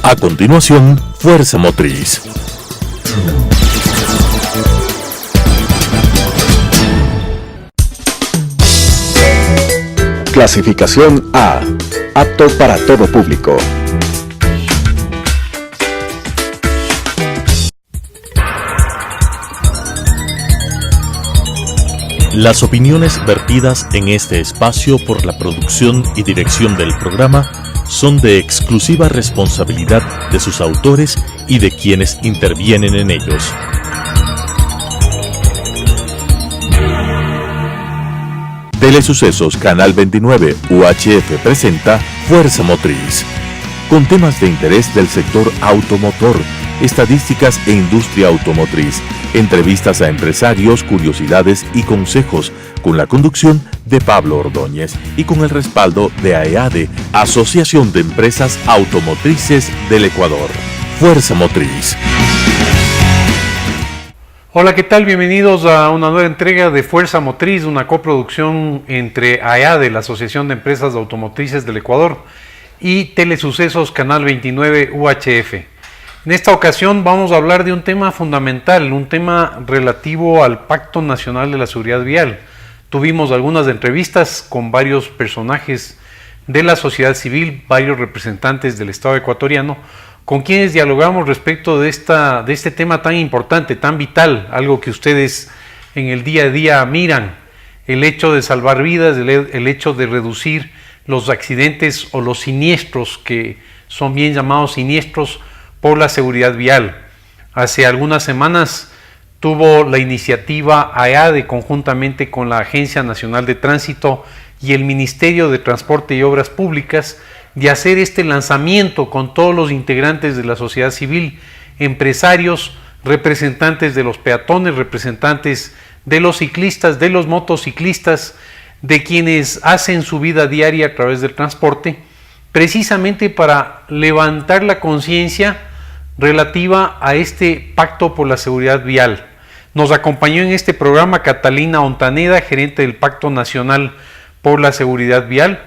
A continuación, Fuerza Motriz. Clasificación A. Apto para todo público. Las opiniones vertidas en este espacio por la producción y dirección del programa son de exclusiva responsabilidad de sus autores y de quienes intervienen en ellos. Telesucesos Canal 29 UHF presenta Fuerza Motriz, con temas de interés del sector automotor, estadísticas e industria automotriz, entrevistas a empresarios, curiosidades y consejos, con la conducción de Pablo Ordóñez y con el respaldo de AEADE, Asociación de Empresas Automotrices del Ecuador. Fuerza Motriz. Hola, ¿qué tal? Bienvenidos a una nueva entrega de Fuerza Motriz, una coproducción entre AEADE, la Asociación de Empresas Automotrices del Ecuador, y Telesucesos Canal 29 UHF. En esta ocasión vamos a hablar de un tema fundamental, un tema relativo al Pacto Nacional de la Seguridad Vial. Tuvimos algunas entrevistas con varios personajes de la sociedad civil, varios representantes del Estado ecuatoriano, con quienes dialogamos respecto de este tema tan importante, tan vital, algo que ustedes en el día a día miran, el hecho de salvar vidas, el hecho de reducir los accidentes o los siniestros, que son bien llamados siniestros, por la seguridad vial. Hace algunas semanas tuvo la iniciativa AEADE conjuntamente con la Agencia Nacional de Tránsito y el Ministerio de Transporte y Obras Públicas de hacer este lanzamiento con todos los integrantes de la sociedad civil, empresarios, representantes de los peatones, representantes de los ciclistas, de los motociclistas, de quienes hacen su vida diaria a través del transporte, precisamente para levantar la conciencia relativa a este pacto por la seguridad vial. Nos acompañó en este programa Catalina Ontaneda, gerente del Pacto Nacional por la Seguridad Vial,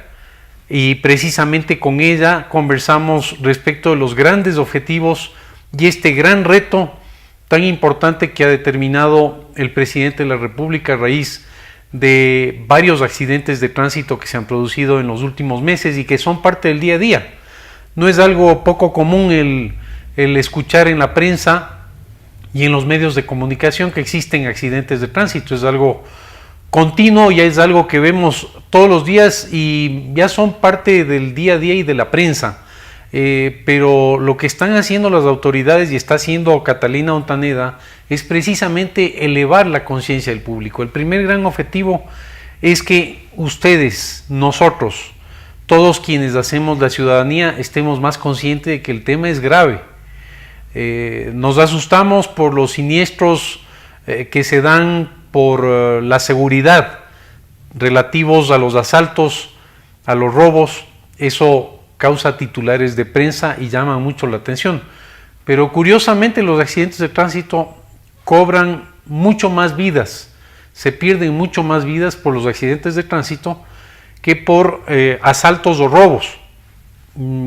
y precisamente con ella conversamos respecto de los grandes objetivos y este gran reto tan importante que ha determinado el presidente de la República a raíz de varios accidentes de tránsito que se han producido en los últimos meses y que son parte del día a día. No es algo poco común el escuchar en la prensa y en los medios de comunicación que existen accidentes de tránsito. Es algo continuo, ya es algo que vemos todos los días y ya son parte del día a día y de la prensa. Pero lo que están haciendo las autoridades y está haciendo Catalina Ontaneda es precisamente elevar la conciencia del público. El primer gran objetivo es que ustedes, nosotros, todos quienes hacemos la ciudadanía, estemos más conscientes de que el tema es grave. Nos asustamos por los siniestros que se dan por la seguridad relativos a los asaltos, a los robos. Eso causa titulares de prensa y llama mucho la atención. Pero curiosamente los accidentes de tránsito cobran mucho más vidas, se pierden mucho más vidas por los accidentes de tránsito que por asaltos o robos.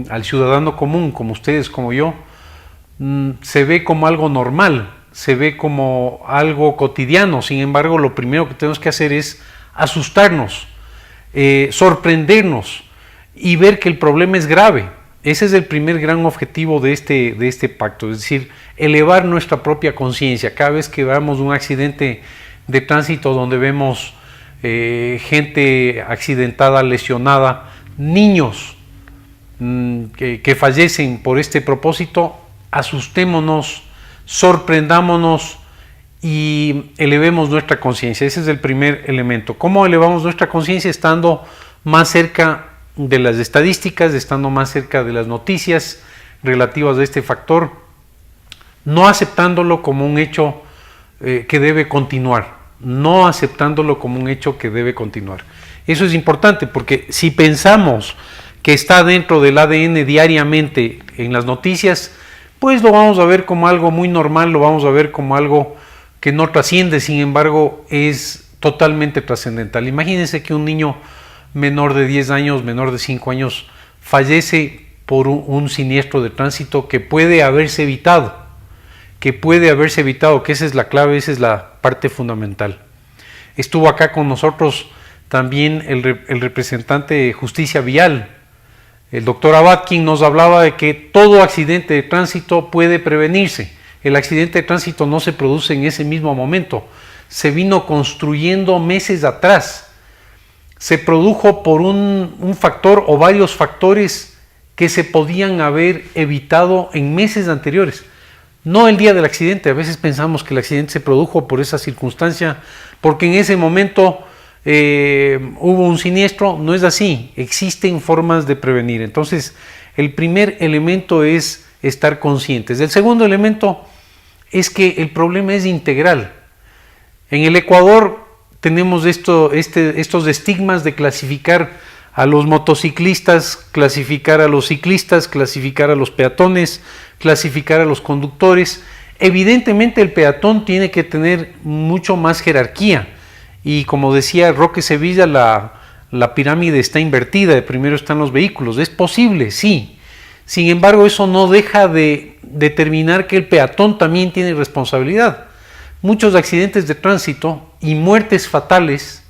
Al ciudadano común, como ustedes, como yo, se ve como algo normal, se ve como algo cotidiano. Sin embargo, lo primero que tenemos que hacer es asustarnos, sorprendernos y ver que el problema es grave. Ese es el primer gran objetivo de este pacto, es decir, elevar nuestra propia conciencia. Cada vez que veamos un accidente de tránsito donde vemos gente accidentada, lesionada, niños que fallecen por este propósito, asustémonos, sorprendámonos y elevemos nuestra conciencia. Ese es el primer elemento. ¿Cómo elevamos nuestra conciencia? Estando más cerca de las estadísticas, estando más cerca de las noticias relativas a este factor, no aceptándolo como un hecho que debe continuar, no aceptándolo como un hecho que debe continuar. Eso es importante porque si pensamos que está dentro del ADN diariamente en las noticias, pues lo vamos a ver como algo muy normal, lo vamos a ver como algo que no trasciende. Sin embargo, es totalmente trascendental. Imagínense que un niño menor de 10 años, menor de 5 años, fallece por un siniestro de tránsito que puede haberse evitado, que esa es la clave, esa es la parte fundamental. Estuvo acá con nosotros también el representante de Justicia Vial, el doctor Abad, quien nos hablaba de que todo accidente de tránsito puede prevenirse. El accidente de tránsito no se produce en ese mismo momento, se vino construyendo meses atrás. Se produjo por un factor o varios factores que se podían haber evitado en meses anteriores. No el día del accidente, a veces pensamos que el accidente se produjo por esa circunstancia, porque en ese momento hubo un siniestro. No es así, existen formas de prevenir. Entonces, el primer elemento es estar conscientes. El segundo elemento es que el problema es integral. En el Ecuador tenemos estos estigmas de clasificar a los motociclistas, clasificar a los ciclistas, clasificar a los peatones, clasificar a los conductores. Evidentemente el peatón tiene que tener mucho más jerarquía y, como decía Roque Sevilla, la pirámide está invertida, primero están los vehículos. Es posible, sí. Sin embargo, eso no deja de determinar que el peatón también tiene responsabilidad. Muchos accidentes de tránsito y muertes fatales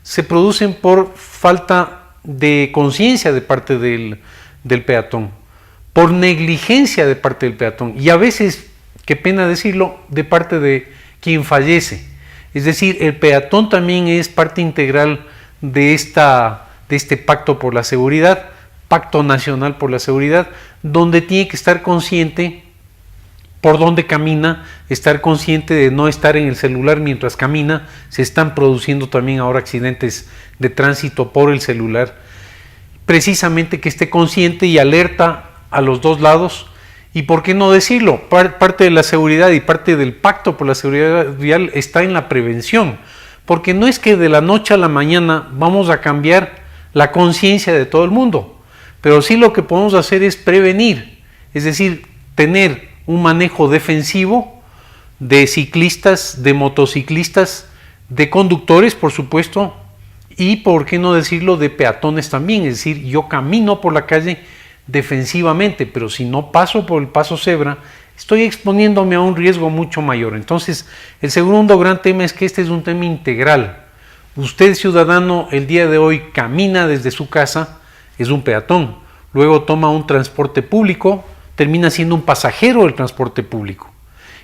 se producen por falta de conciencia de parte del peatón, por negligencia de parte del peatón y a veces, qué pena decirlo, de parte de quien fallece. Es decir, el peatón también es parte integral de este pacto por la seguridad, Pacto Nacional por la Seguridad, donde tiene que estar consciente por dónde camina, estar consciente de no estar en el celular mientras camina. Se están produciendo también ahora accidentes de tránsito por el celular. Precisamente que esté consciente y alerta a los dos lados. Y por qué no decirlo, parte de la seguridad y parte del pacto por la seguridad vial está en la prevención. Porque no es que de la noche a la mañana vamos a cambiar la conciencia de todo el mundo. Pero sí lo que podemos hacer es prevenir. Es decir, tener un manejo defensivo de ciclistas, de motociclistas, de conductores, por supuesto, y por qué no decirlo, de peatones también. Es decir, yo camino por la calle defensivamente, pero si no paso por el paso cebra, estoy exponiéndome a un riesgo mucho mayor. Entonces, el segundo gran tema es que este es un tema integral. Usted, ciudadano, el día de hoy camina desde su casa, es un peatón, luego toma un transporte público, termina siendo un pasajero del transporte público.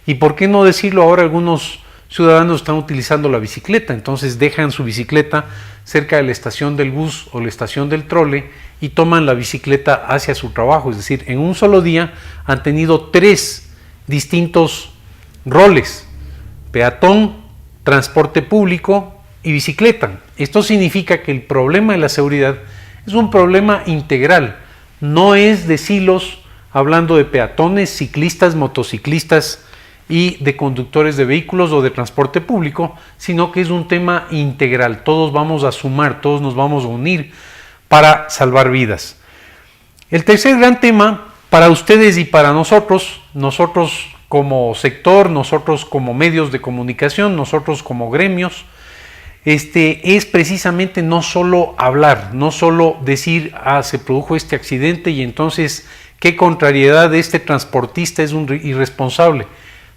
Y por qué no decirlo, ahora algunos ciudadanos están utilizando la bicicleta, entonces dejan su bicicleta cerca de la estación del bus o la estación del trole y toman la bicicleta hacia su trabajo. Es decir, en un solo día han tenido 3 distintos roles: peatón, transporte público y bicicleta. Esto significa que el problema de la seguridad es un problema integral, no es de silos, hablando de peatones, ciclistas, motociclistas y de conductores de vehículos o de transporte público, sino que es un tema integral. Todos vamos a sumar, todos nos vamos a unir para salvar vidas. El tercer gran tema para ustedes y para nosotros como sector, nosotros como medios de comunicación, nosotros como gremios, es precisamente no solo hablar, no solo decir, se produjo este accidente y entonces qué contrariedad, este transportista es un irresponsable.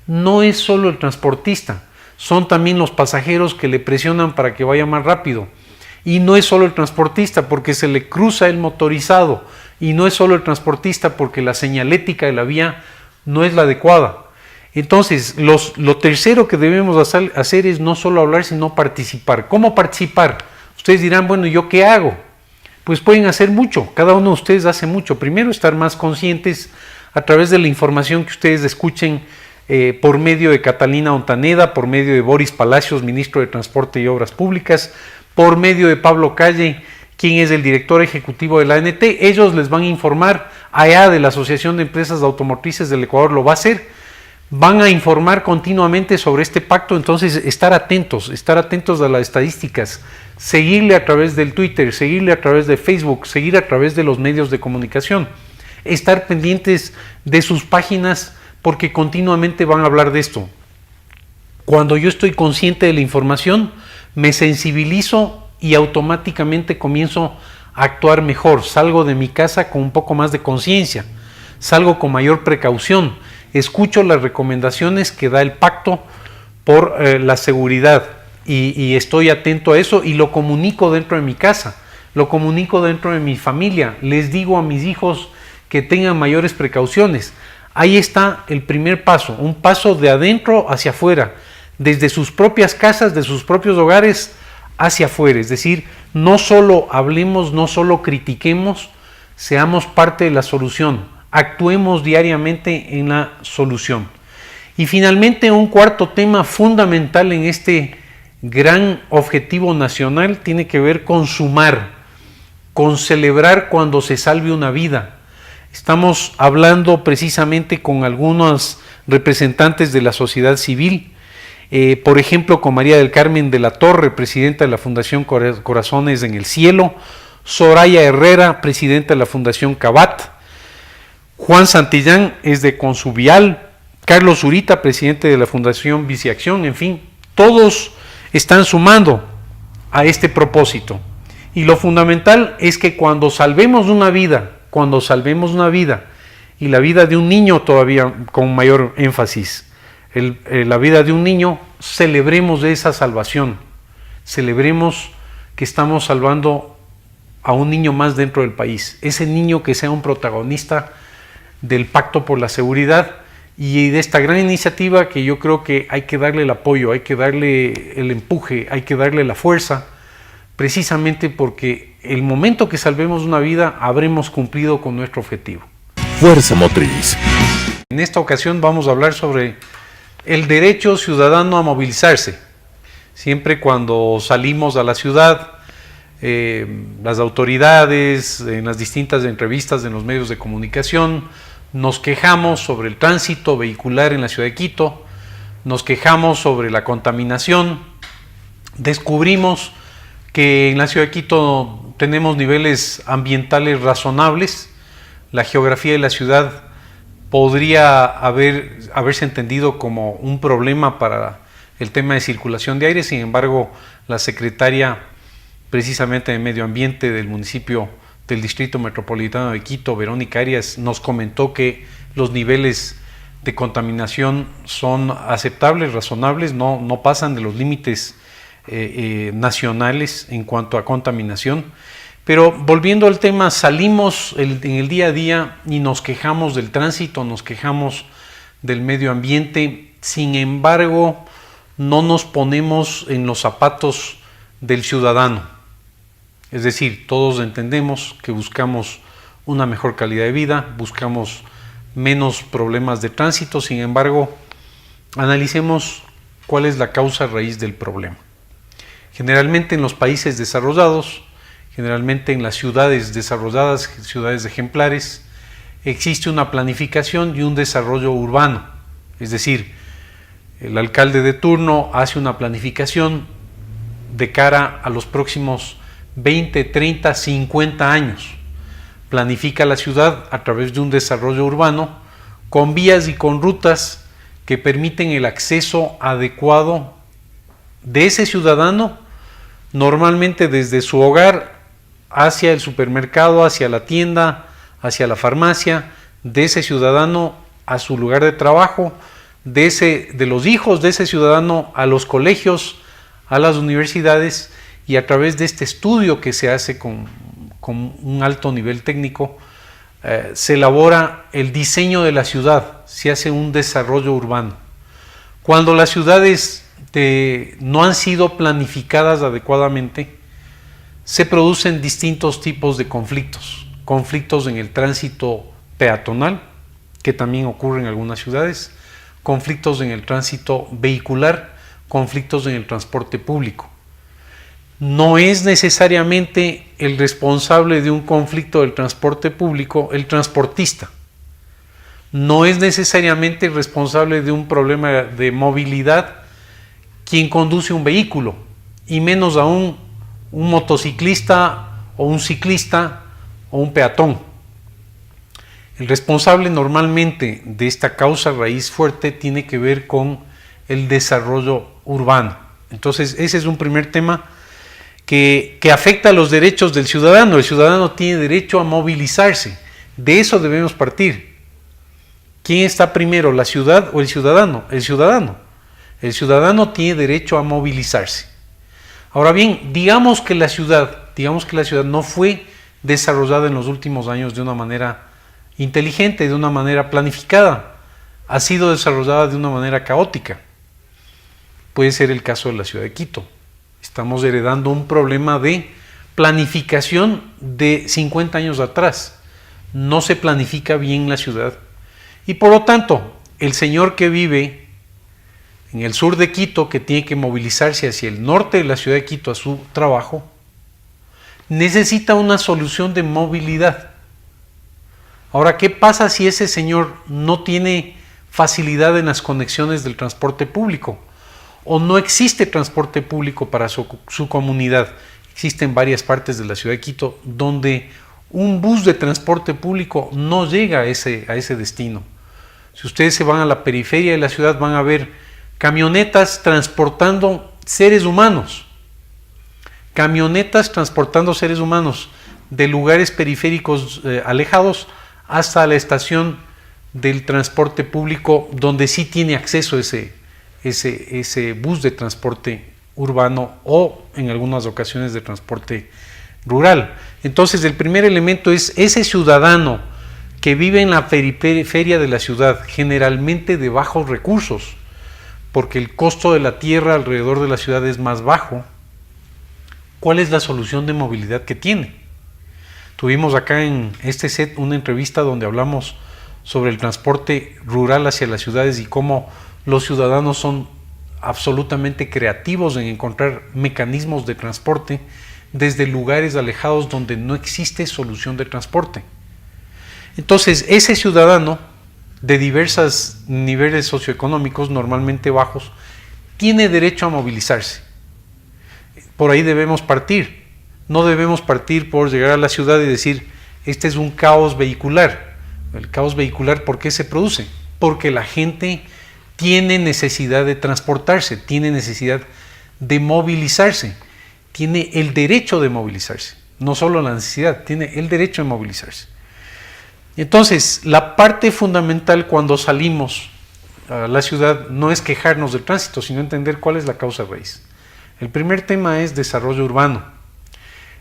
No es solo el transportista, son también los pasajeros que le presionan para que vaya más rápido. Y no es solo el transportista porque se le cruza el motorizado, y no es solo el transportista porque la señalética de la vía no es la adecuada. Entonces, lo tercero que debemos hacer es no solo hablar, sino participar. ¿Cómo participar? Ustedes dirán, bueno, ¿yo qué hago? Pues pueden hacer mucho, cada uno de ustedes hace mucho. Primero, estar más conscientes a través de la información que ustedes escuchen por medio de Catalina Ontaneda, por medio de Boris Palacios, ministro de Transporte y Obras Públicas, por medio de Pablo Calle, quien es el director ejecutivo de la ANT. Ellos les van a informar, allá de la Asociación de Empresas Automotrices del Ecuador lo va a hacer. Van a informar continuamente sobre este pacto, entonces estar atentos a las estadísticas, seguirle a través del Twitter, seguirle a través de Facebook, seguir a través de los medios de comunicación, estar pendientes de sus páginas porque continuamente van a hablar de esto. Cuando yo estoy consciente de la información, me sensibilizo y automáticamente comienzo a actuar mejor, salgo de mi casa con un poco más de conciencia, salgo con mayor precaución, escucho las recomendaciones que da el Pacto por la Seguridad y estoy atento a eso y lo comunico dentro de mi casa, lo comunico dentro de mi familia, les digo a mis hijos que tengan mayores precauciones. Ahí está el primer paso, un paso de adentro hacia afuera, desde sus propias casas, de sus propios hogares hacia afuera. Es decir, no solo hablemos, no solo critiquemos, seamos parte de la solución, actuemos diariamente en la solución. Y finalmente, un cuarto tema fundamental en este gran objetivo nacional tiene que ver con sumar, con celebrar cuando se salve una vida. Estamos hablando precisamente con algunos representantes de la sociedad civil, por ejemplo con María del Carmen de la Torre, presidenta de la Fundación Corazones en el Cielo, Soraya Herrera, presidenta de la Fundación Cabat, Juan Santillán es de Consubial, Carlos Zurita, presidente de la Fundación Biciacción, en fin, todos están sumando a este propósito. Y lo fundamental es que cuando salvemos una vida, y la vida de un niño todavía con mayor énfasis, la vida de un niño, celebremos de esa salvación, celebremos que estamos salvando a un niño más dentro del país, ese niño que sea un protagonista del Pacto por la Seguridad y de esta gran iniciativa que yo creo que hay que darle el apoyo, hay que darle el empuje, hay que darle la fuerza, precisamente porque el momento que salvemos una vida habremos cumplido con nuestro objetivo. Fuerza Motriz. En esta ocasión vamos a hablar sobre el derecho ciudadano a movilizarse. Siempre cuando salimos a la ciudad, las autoridades, en las distintas entrevistas en los medios de comunicación, nos quejamos sobre el tránsito vehicular en la ciudad de Quito, nos quejamos sobre la contaminación, descubrimos que en la ciudad de Quito tenemos niveles ambientales razonables, la geografía de la ciudad podría haberse entendido como un problema para el tema de circulación de aire, sin embargo la secretaria precisamente de Medio Ambiente del municipio del Distrito Metropolitano de Quito, Verónica Arias, nos comentó que los niveles de contaminación son aceptables, razonables, no pasan de los límites nacionales en cuanto a contaminación. Pero volviendo al tema, salimos en el día a día y nos quejamos del tránsito, nos quejamos del medio ambiente, sin embargo no nos ponemos en los zapatos del ciudadano. Es decir, todos entendemos que buscamos una mejor calidad de vida, buscamos menos problemas de tránsito, sin embargo, analicemos cuál es la causa raíz del problema. Generalmente en los países desarrollados, generalmente en las ciudades desarrolladas, ciudades ejemplares, existe una planificación y un desarrollo urbano. Es decir, el alcalde de turno hace una planificación de cara a los próximos 20, 30, 50 años. Planifica la ciudad a través de un desarrollo urbano con vías y con rutas que permiten el acceso adecuado de ese ciudadano, normalmente desde su hogar hacia el supermercado, hacia la tienda, hacia la farmacia, de ese ciudadano a su lugar de trabajo, de los hijos de ese ciudadano a los colegios, a las universidades, y a través de este estudio que se hace con un alto nivel técnico, se elabora el diseño de la ciudad, se hace un desarrollo urbano. Cuando las ciudades no han sido planificadas adecuadamente, se producen distintos tipos de conflictos en el tránsito peatonal, que también ocurre en algunas ciudades, conflictos en el tránsito vehicular, conflictos en el transporte público. No es necesariamente el responsable de un conflicto del transporte público el transportista. No es necesariamente el responsable de un problema de movilidad quien conduce un vehículo, y menos aún un motociclista o un ciclista o un peatón. El responsable normalmente de esta causa raíz fuerte tiene que ver con el desarrollo urbano. Entonces ese es un primer tema que afecta los derechos del ciudadano. El ciudadano tiene derecho a movilizarse. De eso debemos partir. ¿Quién está primero, la ciudad o el ciudadano? El ciudadano. El ciudadano tiene derecho a movilizarse. Ahora bien, digamos que la ciudad no fue desarrollada en los últimos años de una manera inteligente, de una manera planificada. Ha sido desarrollada de una manera caótica. Puede ser el caso de la ciudad de Quito. Estamos heredando un problema de planificación de 50 años atrás. No se planifica bien la ciudad. Y por lo tanto, el señor que vive en el sur de Quito, que tiene que movilizarse hacia el norte de la ciudad de Quito a su trabajo, necesita una solución de movilidad. Ahora, ¿qué pasa si ese señor no tiene facilidad en las conexiones del transporte público? O no existe transporte público para su comunidad. Existen varias partes de la ciudad de Quito donde un bus de transporte público no llega a ese destino. Si ustedes se van a la periferia de la ciudad, van a ver camionetas transportando seres humanos. Camionetas transportando seres humanos de lugares periféricos alejados hasta la estación del transporte público donde sí tiene acceso ese bus de transporte urbano o en algunas ocasiones de transporte rural. Entonces el primer elemento es ese ciudadano que vive en la periferia de la ciudad, generalmente de bajos recursos, porque el costo de la tierra alrededor de la ciudad es más bajo. ¿Cuál es la solución de movilidad que tiene? Tuvimos acá en este set una entrevista donde hablamos sobre el transporte rural hacia las ciudades y cómo los ciudadanos son absolutamente creativos en encontrar mecanismos de transporte desde lugares alejados donde no existe solución de transporte. Entonces, ese ciudadano de diversos niveles socioeconómicos, normalmente bajos, tiene derecho a movilizarse. Por ahí debemos partir. No debemos partir por llegar a la ciudad y decir, este es un caos vehicular. El caos vehicular, ¿por qué se produce? Porque la gente tiene necesidad de transportarse, tiene necesidad de movilizarse, tiene el derecho de movilizarse, no solo la necesidad, tiene el derecho de movilizarse. Entonces, la parte fundamental cuando salimos a la ciudad no es quejarnos del tránsito, sino entender cuál es la causa raíz. El primer tema es desarrollo urbano.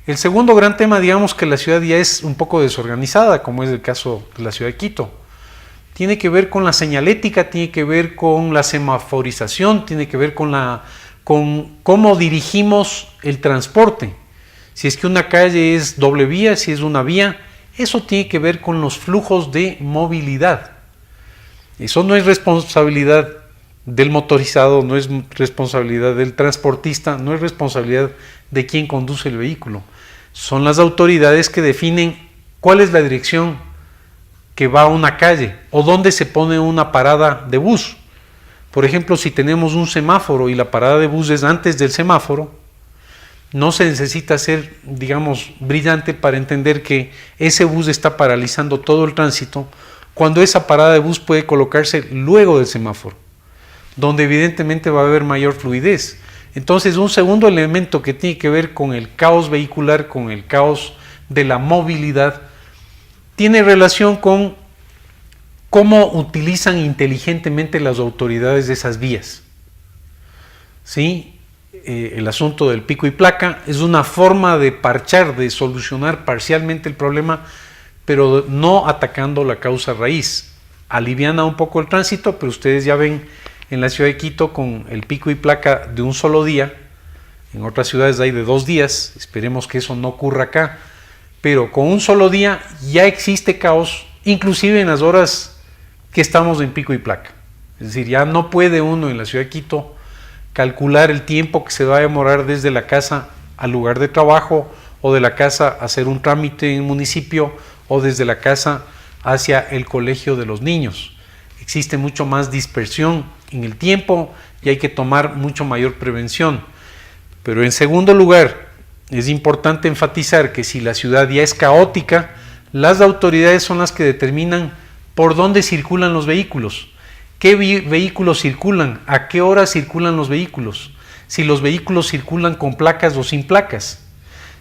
El segundo gran tema, digamos que la ciudad ya es un poco desorganizada, como es el caso de la ciudad de Quito. Tiene que ver con la señalética, tiene que ver con la semaforización, tiene que ver con cómo dirigimos el transporte. Si es que una calle es doble vía, si es una vía, eso tiene que ver con los flujos de movilidad. Eso no es responsabilidad del motorizado, no es responsabilidad del transportista, no es responsabilidad de quien conduce el vehículo. Son las autoridades que definen cuál es la dirección que va a una calle o dónde se pone una parada de bus. Por ejemplo, si tenemos un semáforo y la parada de bus es antes del semáforo, no se necesita ser, digamos, brillante para entender que ese bus está paralizando todo el tránsito, cuando esa parada de bus puede colocarse luego del semáforo, donde evidentemente va a haber mayor fluidez. Entonces, un segundo elemento que tiene que ver con el caos vehicular, con el caos de la movilidad, tiene relación con cómo utilizan inteligentemente las autoridades de esas vías. ¿Sí? El asunto del pico y placa es una forma de parchar, de solucionar parcialmente el problema, pero no atacando la causa raíz. Aliviana un poco el tránsito, pero ustedes ya ven en la ciudad de Quito con el pico y placa de un solo día. En otras ciudades hay de 2 días, esperemos que eso no ocurra acá, pero con un solo día ya existe caos, inclusive en las horas que estamos en pico y placa. Es decir, ya no puede uno en la ciudad de Quito calcular el tiempo que se va a demorar desde la casa al lugar de trabajo, o de la casa a hacer un trámite en el municipio, o desde la casa hacia el colegio de los niños. Existe mucho más dispersión en el tiempo y hay que tomar mucho mayor prevención. Pero en segundo lugar, es importante enfatizar que si la ciudad ya es caótica, las autoridades son las que determinan por dónde circulan los vehículos, qué vehículos circulan, a qué hora circulan los vehículos. si los vehículos circulan con placas o sin placas.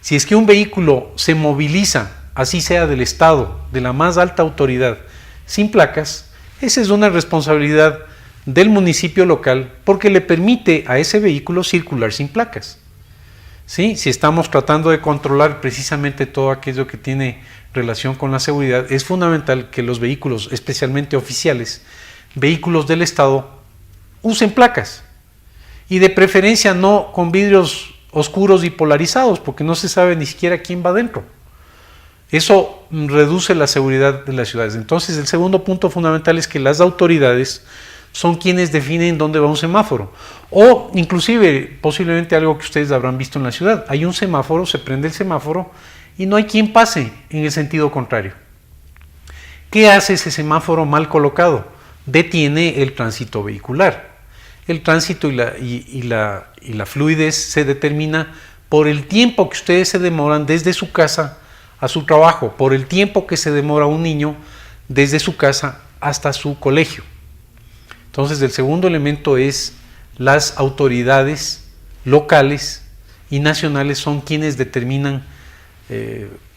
Si es que un vehículo se moviliza, así sea del Estado, de la más alta autoridad, sin placas, esa es una responsabilidad del municipio local porque le permite a ese vehículo circular sin placas. ¿Sí? Si estamos tratando de controlar precisamente todo aquello que tiene relación con la seguridad, es fundamental que los vehículos, especialmente oficiales, vehículos del Estado, usen placas y de preferencia no con vidrios oscuros y polarizados, porque no se sabe ni siquiera quién va adentro. Eso reduce la seguridad de las ciudades. Entonces, el segundo punto fundamental es que las autoridades son quienes definen dónde va un semáforo. O inclusive, posiblemente algo que ustedes habrán visto en la ciudad. Hay un semáforo, se prende el semáforo y no hay quien pase en el sentido contrario. ¿Qué hace ese semáforo mal colocado? Detiene el tránsito vehicular. El tránsito y la fluidez se determina por el tiempo que ustedes se demoran desde su casa a su trabajo, por el tiempo que se demora un niño desde su casa hasta su colegio. Entonces, el segundo elemento es las autoridades locales y nacionales son quienes determinan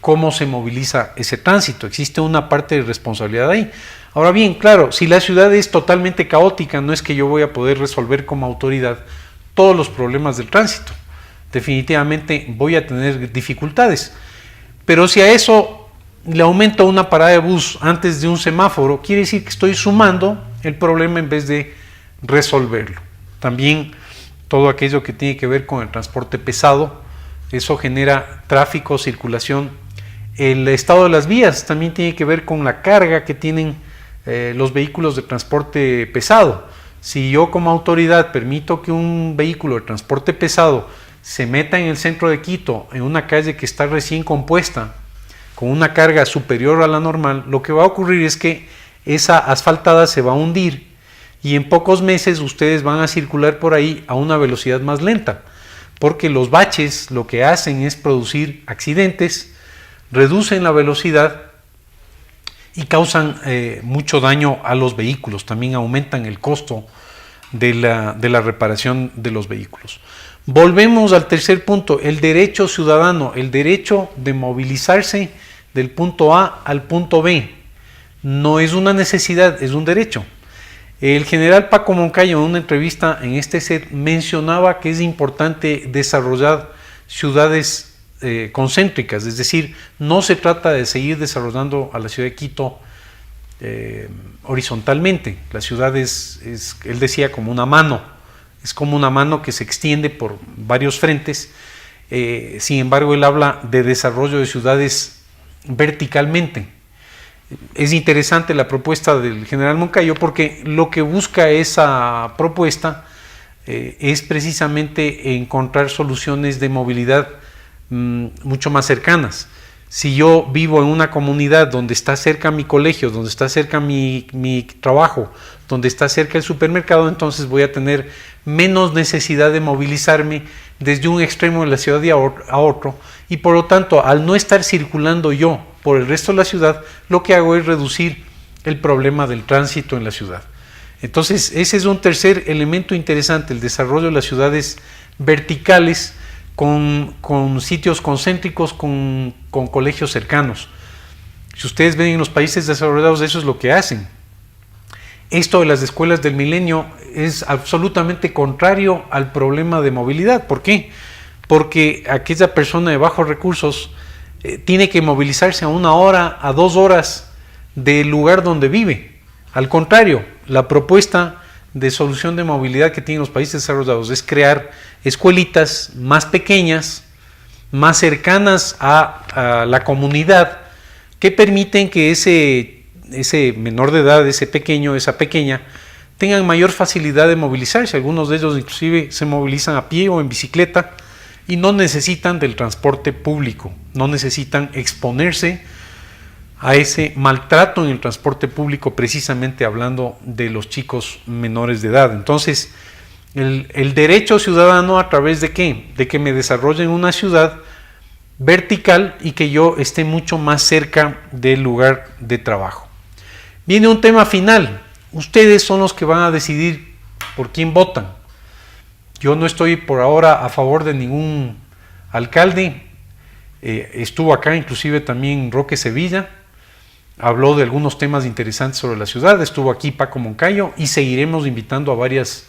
cómo se moviliza ese tránsito. Existe una parte de responsabilidad ahí. Ahora bien, claro, si la ciudad es totalmente caótica, no es que yo voy a poder resolver como autoridad todos los problemas del tránsito. Definitivamente voy a tener dificultades. Pero si a eso le aumento una parada de bus antes de un semáforo, quiere decir que estoy sumando el problema en vez de resolverlo. También todo aquello que tiene que ver con el transporte pesado, eso genera tráfico, circulación. El estado de las vías también tiene que ver con la carga que tienen los vehículos de transporte pesado. Si yo como autoridad permito que un vehículo de transporte pesado se meta en el centro de Quito, en una calle que está recién compuesta, con una carga superior a la normal, lo que va a ocurrir es que esa asfaltada se va a hundir y en pocos meses ustedes van a circular por ahí a una velocidad más lenta, porque los baches lo que hacen es producir accidentes, reducen la velocidad y causan mucho daño a los vehículos, también aumentan el costo de la reparación de los vehículos. Volvemos al tercer punto, el derecho ciudadano, el derecho de movilizarse del punto A al punto B. No es una necesidad, es un derecho. El general Paco Moncayo en una entrevista en este set mencionaba que es importante desarrollar ciudades concéntricas, es decir, no se trata de seguir desarrollando a la ciudad de Quito horizontalmente. La ciudad es, él decía, como una mano, es como una mano que se extiende por varios frentes. Sin embargo, él habla de desarrollo de ciudades verticalmente. Es interesante la propuesta del general Moncayo porque lo que busca esa propuesta es precisamente encontrar soluciones de movilidad mucho más cercanas. Si yo vivo en una comunidad donde está cerca mi colegio, donde está cerca mi trabajo, donde está cerca el supermercado, entonces voy a tener menos necesidad de movilizarme desde un extremo de la ciudad a otro, y por lo tanto, al no estar circulando yo por el resto de la ciudad, lo que hago es reducir el problema del tránsito en la ciudad. Entonces, ese es un tercer elemento interesante, el desarrollo de las ciudades verticales con sitios concéntricos, con colegios cercanos. Si ustedes ven en los países desarrollados, eso es lo que hacen. Esto de las escuelas del milenio es absolutamente contrario al problema de movilidad. ¿Por qué? Porque aquella persona de bajos recursos tiene que movilizarse a 1 hora, a 2 horas del lugar donde vive. Al contrario, la propuesta de solución de movilidad que tienen los países desarrollados es crear escuelitas más pequeñas, más cercanas a la comunidad, que permiten que ese menor de edad, ese pequeño, esa pequeña, tengan mayor facilidad de movilizarse. Algunos de ellos inclusive se movilizan a pie o en bicicleta y no necesitan del transporte público, no necesitan exponerse a ese maltrato en el transporte público, precisamente hablando de los chicos menores de edad. Entonces, el derecho ciudadano, ¿a través de qué? De que me desarrolle en una ciudad vertical y que yo esté mucho más cerca del lugar de trabajo. Viene un tema final. Ustedes son los que van a decidir por quién votan. Yo no estoy por ahora a favor de ningún alcalde. Estuvo acá inclusive también Roque Sevilla, habló de algunos temas interesantes sobre la ciudad, estuvo aquí Paco Moncayo y seguiremos invitando a varias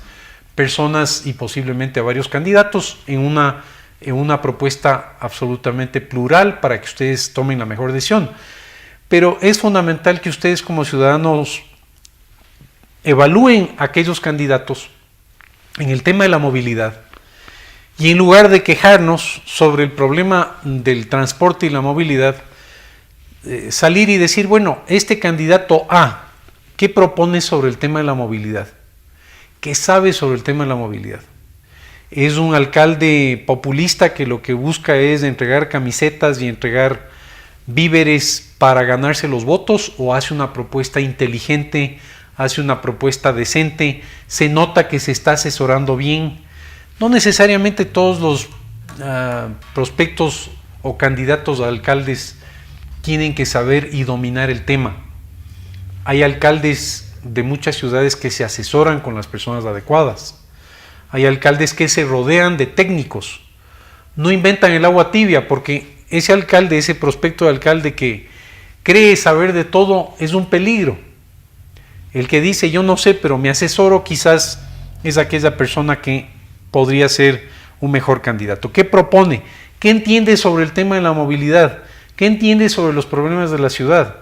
personas y posiblemente a varios candidatos en una propuesta absolutamente plural para que ustedes tomen la mejor decisión. Pero es fundamental que ustedes como ciudadanos evalúen a aquellos candidatos en el tema de la movilidad y en lugar de quejarnos sobre el problema del transporte y la movilidad, salir y decir, bueno, este candidato A, ¿qué propone sobre el tema de la movilidad? ¿Qué sabe sobre el tema de la movilidad? ¿Es un alcalde populista que lo que busca es entregar camisetas y entregar víveres para ganarse los votos, o hace una propuesta inteligente, hace una propuesta decente, se nota que se está asesorando bien? No necesariamente todos los prospectos o candidatos a alcaldes tienen que saber y dominar el tema. Hay alcaldes de muchas ciudades que se asesoran con las personas adecuadas. Hay alcaldes que se rodean de técnicos. No inventan el agua tibia, porque ese alcalde, ese prospecto de alcalde que cree saber de todo es un peligro. El que dice yo no sé, pero me asesoro, quizás es aquella persona que podría ser un mejor candidato. ¿Qué propone? ¿Qué entiende sobre el tema de la movilidad? ¿Qué entiende sobre los problemas de la ciudad?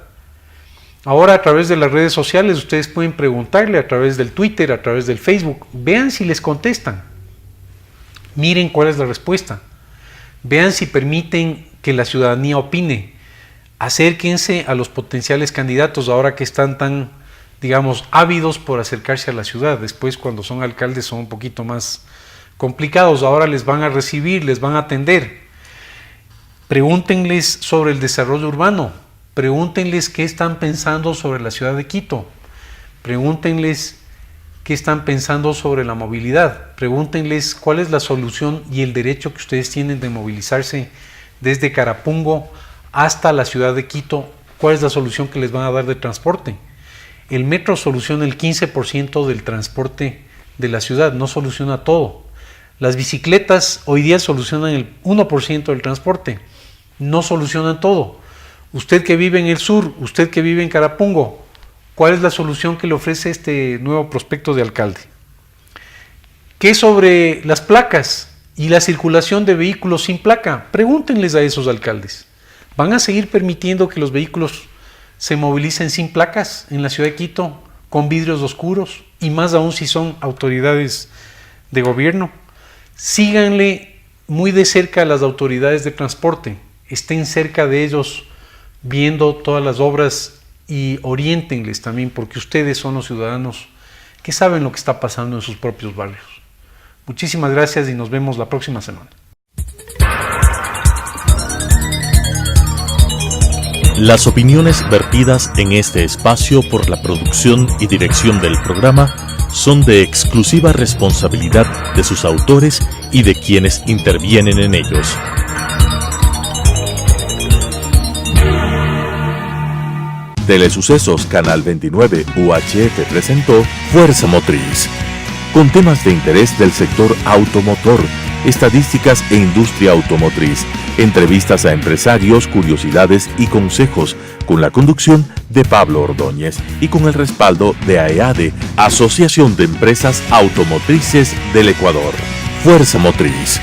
Ahora, a través de las redes sociales, ustedes pueden preguntarle a través del Twitter, a través del Facebook. Vean si les contestan. Miren cuál es la respuesta. Vean si permiten que la ciudadanía opine. Acérquense a los potenciales candidatos ahora que están tan, digamos, ávidos por acercarse a la ciudad. Después, cuando son alcaldes, son un poquito más complicados. Ahora les van a recibir, les van a atender. Pregúntenles sobre el desarrollo urbano. Pregúntenles qué están pensando sobre la ciudad de Quito. Pregúntenles qué están pensando sobre la movilidad. Pregúntenles cuál es la solución y el derecho que ustedes tienen de movilizarse desde Carapungo hasta la ciudad de Quito. ¿Cuál es la solución que les van a dar de transporte? El metro soluciona el 15% del transporte de la ciudad, no soluciona todo. Las bicicletas hoy día solucionan el 1% del transporte, no solucionan todo. Usted que vive en el sur, usted que vive en Carapungo, ¿cuál es la solución que le ofrece este nuevo prospecto de alcalde? ¿Qué sobre las placas y la circulación de vehículos sin placa? Pregúntenles a esos alcaldes. ¿Van a seguir permitiendo que los vehículos se movilicen sin placas en la ciudad de Quito, con vidrios oscuros, y más aún si son autoridades de gobierno? Síganle muy de cerca a las autoridades de transporte, estén cerca de ellos viendo todas las obras y oriéntenles también, porque ustedes son los ciudadanos que saben lo que está pasando en sus propios barrios. Muchísimas gracias y nos vemos la próxima semana. Las opiniones vertidas en este espacio por la producción y dirección del programa son de exclusiva responsabilidad de sus autores y de quienes intervienen en ellos. Telesucesos Canal 29 UHF presentó Fuerza Motriz, con temas de interés del sector automotor, estadísticas e industria automotriz, entrevistas a empresarios, curiosidades y consejos, con la conducción de Pablo Ordóñez y con el respaldo de AEADE, Asociación de Empresas Automotrices del Ecuador. Fuerza Motriz.